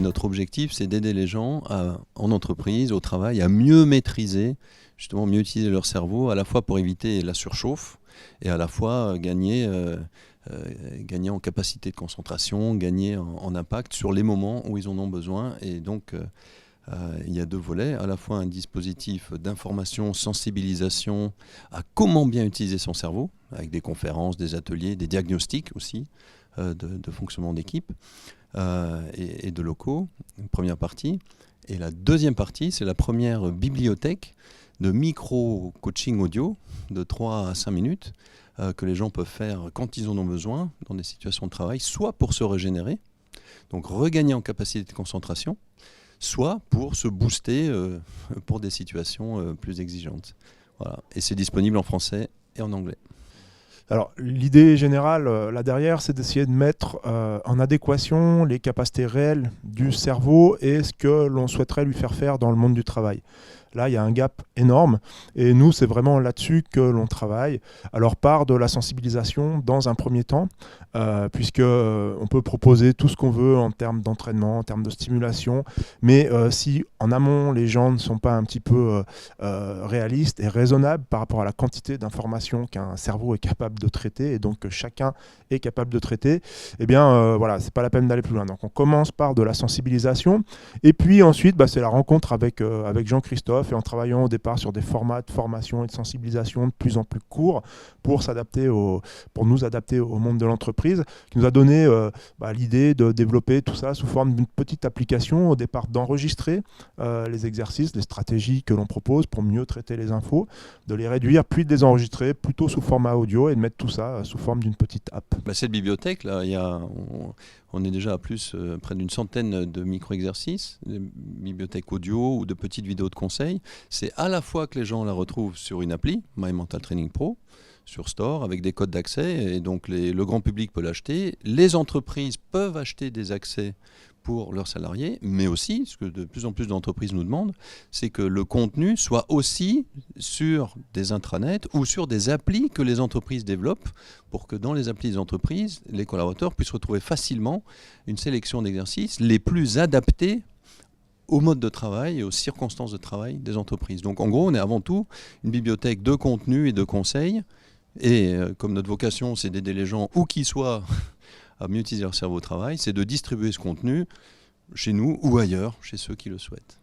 Notre objectif, c'est d'aider les gens en entreprise, au travail, à mieux maîtriser, justement mieux utiliser leur cerveau, à la fois pour éviter la surchauffe et à la fois gagner en capacité de concentration, gagner en impact sur les moments où ils en ont besoin. Et donc, il y a deux volets, à la fois un dispositif d'information, sensibilisation à comment bien utiliser son cerveau, avec des conférences, des ateliers, des diagnostics aussi de fonctionnement d'équipe et de locaux, une première partie. Et la deuxième partie, c'est la première bibliothèque de micro-coaching audio de 3 à 5 minutes que les gens peuvent faire quand ils en ont besoin dans des situations de travail, soit pour se régénérer, donc regagner en capacité de concentration, soit pour se booster pour des situations plus exigeantes. Voilà. Et c'est disponible en français et en anglais. Alors, l'idée générale, là derrière, c'est d'essayer de mettre en adéquation les capacités réelles du cerveau et ce que l'on souhaiterait lui faire faire dans le monde du travail. Là, il y a un gap énorme et nous, c'est vraiment là-dessus que l'on travaille. Alors, par de la sensibilisation dans un premier temps, puisque on peut proposer tout ce qu'on veut en termes d'entraînement, en termes de stimulation, mais si en amont, les gens ne sont pas un petit peu réalistes et raisonnables par rapport à la quantité d'informations qu'un cerveau est capable de traiter et donc que chacun est capable de traiter, eh bien, voilà, c'est pas la peine d'aller plus loin. Donc, on commence par de la sensibilisation et puis ensuite, c'est la rencontre avec Jean-Christophe et en travaillant au départ sur des formats de formation et de sensibilisation de plus en plus courts pour nous adapter au monde de l'entreprise, qui nous a donné l'idée de développer tout ça sous forme d'une petite application, au départ d'enregistrer les exercices, les stratégies que l'on propose pour mieux traiter les infos, de les réduire, puis de les enregistrer plutôt sous format audio et de mettre tout ça sous forme d'une petite app. Cette bibliothèque, là, on est déjà à près d'une centaine de micro-exercices, de bibliothèques audio ou de petites vidéos de conseils. C'est à la fois que les gens la retrouvent sur une appli, My Mental Training Pro, sur Store, avec des codes d'accès, et donc le grand public peut l'acheter. Les entreprises peuvent acheter des accès pour leurs salariés, mais aussi, ce que de plus en plus d'entreprises nous demandent, c'est que le contenu soit aussi sur des intranets ou sur des applis que les entreprises développent, pour que dans les applis des entreprises, les collaborateurs puissent retrouver facilement une sélection d'exercices les plus adaptés au mode de travail et aux circonstances de travail des entreprises. Donc en gros, on est avant tout une bibliothèque de contenu et de conseils, et comme notre vocation, c'est d'aider les gens, où qu'ils soient, à mieux utiliser leur cerveau au travail, c'est de distribuer ce contenu chez nous ou ailleurs, chez ceux qui le souhaitent.